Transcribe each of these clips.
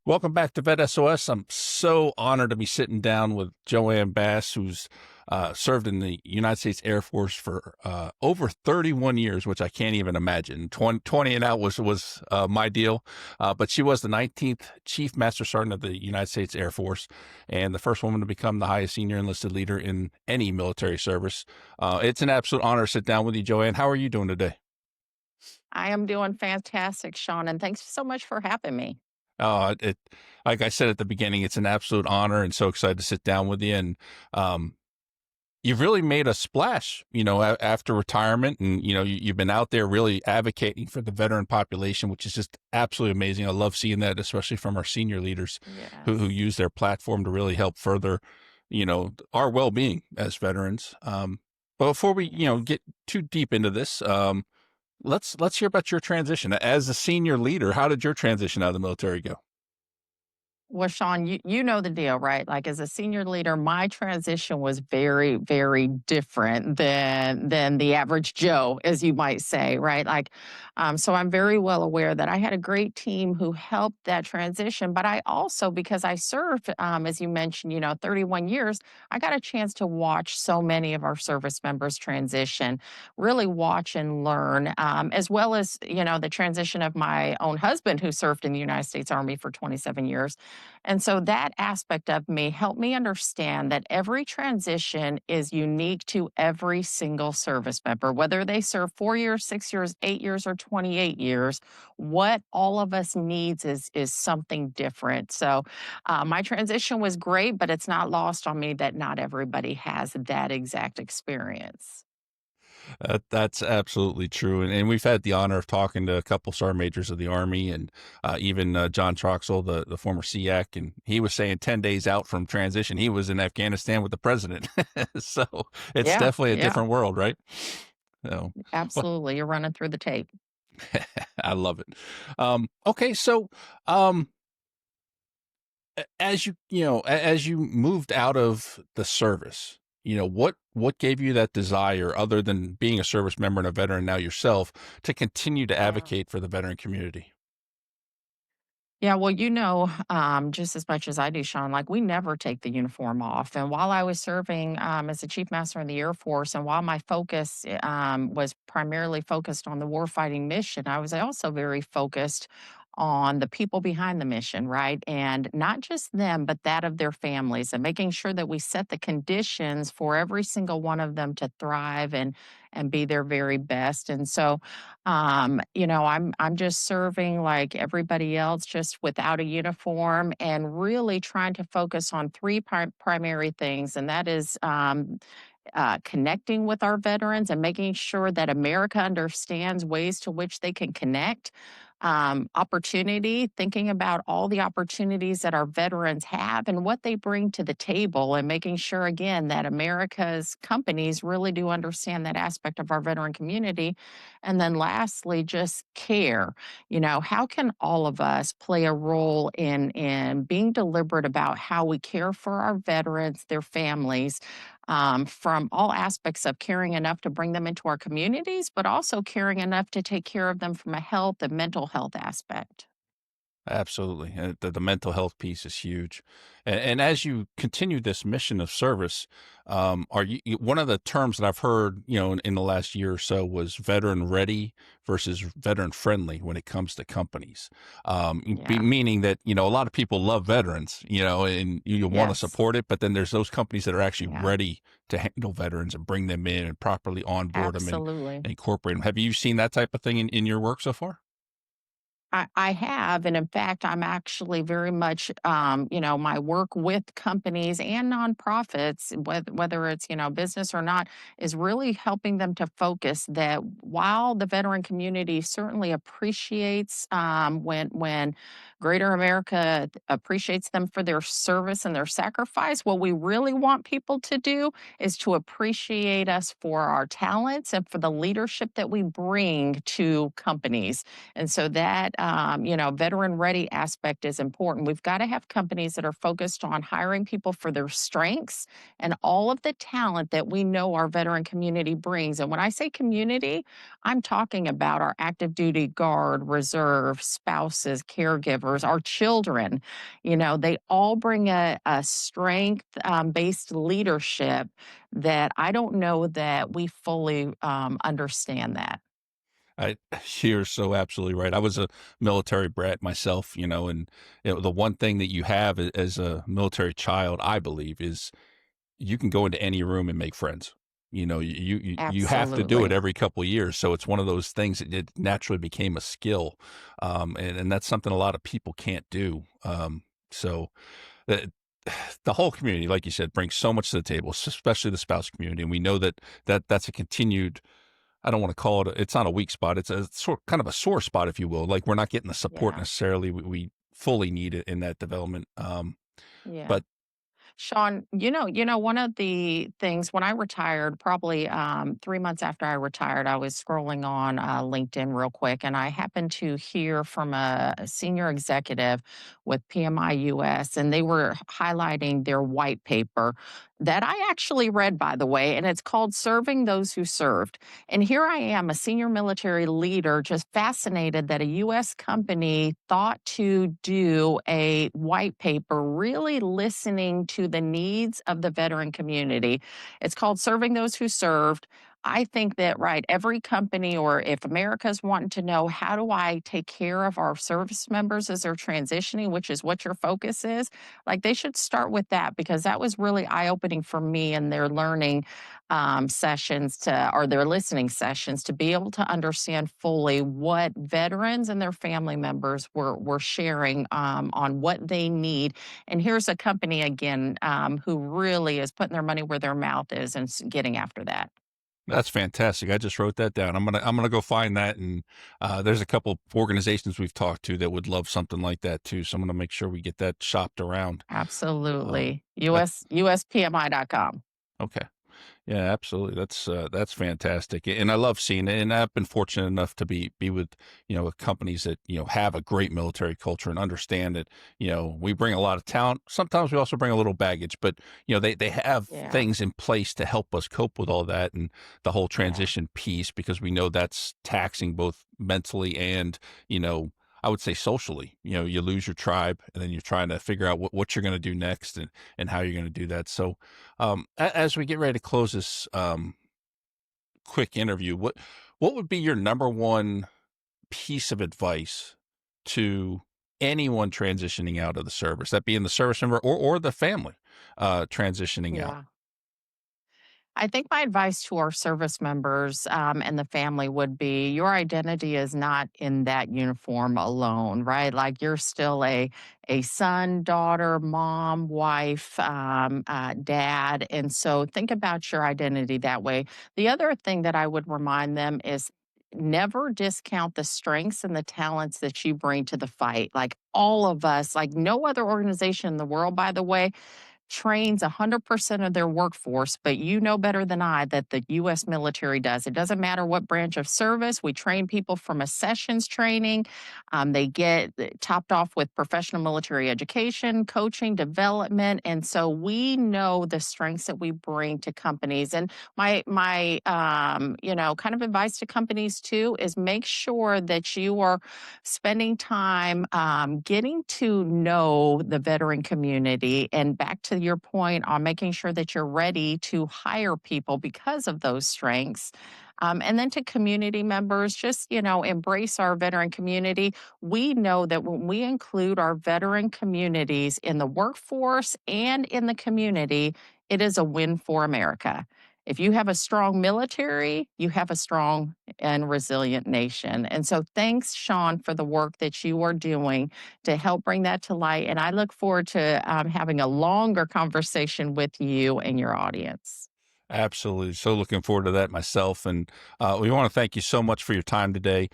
Welcome back to VET S.O.S. I'm so honored to be sitting down with JoAnne S, who's served in the United States Air Force for over 31 years, which I can't even imagine. 20 and out was my deal. But she was the 19th Chief Master Sergeant of the United States Air Force and the first woman to become the highest senior enlisted leader in any military service. It's an absolute honor to sit down with you, JoAnne. How are you doing today? I am doing fantastic, Shawn, and thanks so much for having me. Like I said at the beginning, it's an absolute honor and so excited to sit down with you. And, you've really made a splash, after retirement and, you've been out there really advocating for the veteran population, which is just absolutely amazing. I love seeing that, especially from our senior leaders who Yes. use their platform to really help further, our well-being as veterans. But before we, get too deep into this, let's hear about your transition as a senior leader. How did your transition out of the military go? Well, Shawn, you know the deal, right? Like as a senior leader, my transition was very, very different than the average Joe, as you might say, right? So I'm very well aware that I had a great team who helped that transition. But I also, because I served, as you mentioned, 31 years, I got a chance to watch so many of our service members transition, really watch and learn, as well as the transition of my own husband, who served in the United States Army for 27 years. And so that aspect of me helped me understand that every transition is unique to every single service member, whether they serve 4 years, 6 years, 8 years, or 28 years. What all of us needs is something different. So my transition was great, but it's not lost on me that not everybody has that exact experience. That's absolutely true. And we've had the honor of talking to a couple sergeant majors of the Army and even John Troxel, the former SEAC. And he was saying 10 days out from transition, he was in Afghanistan with the president. So it's Yeah, definitely a yeah, different world, right? So, well, absolutely. You're running through the tape. I love it. Okay. So, um, as you moved out of the service, what gave you that desire, other than being a service member and a veteran now yourself, to continue to Yeah. advocate for the veteran community? Yeah, well, just as much as I do, Sean, like we never take the uniform off. And while I was serving as a chief master in the Air Force, and while my focus was primarily focused on the warfighting mission, I was also very focused on the people behind the mission, right? And not just them, but that of their families, and making sure that we set the conditions for every single one of them to thrive and be their very best. And so I'm just serving like everybody else, just without a uniform, and really trying to focus on three primary things, and that is connecting with our veterans and making sure that America understands ways to which they can connect. Opportunity, thinking about all the opportunities that our veterans have and what they bring to the table, and making sure, again, that America's companies really do understand that aspect of our veteran community. And then, lastly, just care. How can all of us play a role in being deliberate about how we care for our veterans, their families, from all aspects of caring enough to bring them into our communities, but also caring enough to take care of them from a health and mental health aspect. Absolutely. The mental health piece is huge. And as you continue this mission of service, one of the terms that I've heard, in the last year or so was veteran ready versus veteran friendly when it comes to companies. Yeah. Meaning that, a lot of people love veterans, and you want to Yes. support it, but then there's those companies that are actually Yeah. ready to handle veterans and bring them in and properly onboard them Absolutely. and incorporate them. Have you seen that type of thing in your work so far? I have, and in fact, I'm actually very much, my work with companies and nonprofits, whether it's business or not, is really helping them to focus that while the veteran community certainly appreciates when Greater America appreciates them for their service and their sacrifice, what we really want people to do is to appreciate us for our talents and for the leadership that we bring to companies. And so that veteran ready aspect is important. We've got to have companies that are focused on hiring people for their strengths and all of the talent that we know our veteran community brings. And when I say community, I'm talking about our active duty guard, reserve, spouses, caregivers, our children. They all bring a strength based leadership that I don't know that we fully understand that. I You're so absolutely right. I was a military brat myself, and the one thing that you have as a military child, I believe, is you can go into any room and make friends. You have to do it Absolutely. every couple of years, so it's one of those things that it naturally became a skill, and that's something a lot of people can't do. So the the whole community, like you said, brings so much to the table, especially the spouse community, and we know that's a continued. I don't want to call it. It's not a weak spot. It's a kind of a sore spot, if you will. Like we're not getting the support Yeah. necessarily we fully need it in that development. Yeah. But Shawn, one of the things when I retired, probably 3 months after I retired, I was scrolling on LinkedIn real quick, and I happened to hear from a senior executive with PMI US, and they were highlighting their white paper that I actually read, by the way, and it's called Serving Those Who Served. And here I am, a senior military leader, just fascinated that a US company thought to do a white paper, really listening to the needs of the veteran community. It's called Serving Those Who Served. I think that, right, every company, or if America's wanting to know, how do I take care of our service members as they're transitioning, which is what your focus is, like they should start with that, because that was really eye opening for me in their learning sessions or their listening sessions, to be able to understand fully what veterans and their family members were sharing on what they need. And here's a company again who really is putting their money where their mouth is and getting after that. that's fantastic. I just wrote that down. I'm gonna go find that, and there's a couple of organizations we've talked to that would love something like that too. So I'm gonna make sure we get that shopped around. Um, Absolutely. that's USPMI.com. okay. Yeah, absolutely. That's fantastic, and I love seeing it. And I've been fortunate enough to be with with companies that have a great military culture and understand that we bring a lot of talent. Sometimes we also bring a little baggage, but they have Yeah. things in place to help us cope with all that and the whole Yeah. transition piece, because we know that's taxing both mentally and I would say socially. You lose your tribe, and then you're trying to figure out what you're going to do next, and how you're going to do that. So as we get ready to close this quick interview, what would be your number one piece of advice to anyone transitioning out of the service, that being the service member or the family transitioning out? Yeah. I think my advice to our service members and the family would be, your identity is not in that uniform alone, right? Like you're still a son, daughter, mom, wife, dad. And so think about your identity that way. The other thing that I would remind them is, never discount the strengths and the talents that you bring to the fight. Like all of us, like no other organization in the world, by the way, trains 100% of their workforce, but you know better than I that the US military does. It doesn't matter what branch of service, we train people from a sessions training. They get topped off with professional military education, coaching, development. And so we know the strengths that we bring to companies. And my kind of advice to companies too is, make sure that you are spending time getting to know the veteran community. And back to your point on making sure that you're ready to hire people because of those strengths. And then to community members, just, embrace our veteran community. We know that when we include our veteran communities in the workforce and in the community, it is a win for America. If you have a strong military, you have a strong and resilient nation. And so, thanks, Shawn, for the work that you are doing to help bring that to light. And I look forward to having a longer conversation with you and your audience. Absolutely. So looking forward to that myself. And we want to thank you so much for your time today.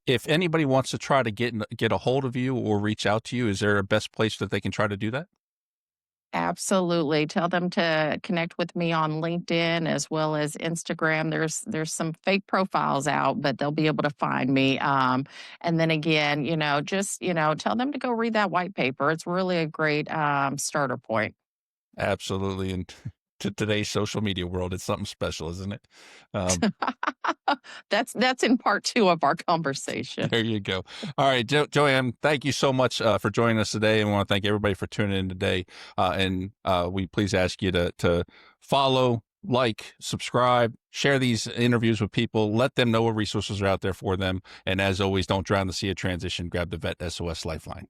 If anybody wants to try to get a hold of you or reach out to you, is there a best place that they can try to do that? Absolutely. Tell them to connect with me on LinkedIn as well as Instagram. There's some fake profiles out, but they'll be able to find me. And then again, just tell them to go read that white paper. It's really a great starter point. Absolutely. And to today's social media world, it's something special, isn't it? Um, That's in part two of our conversation. there you go. All right, JoAnne, thank you so much for joining us today. And we want to thank everybody for tuning in today. And we please ask you to follow, like, subscribe, share these interviews with people, let them know what resources are out there for them. And as always, don't drown the sea of transition. Grab the VET SOS Lifeline.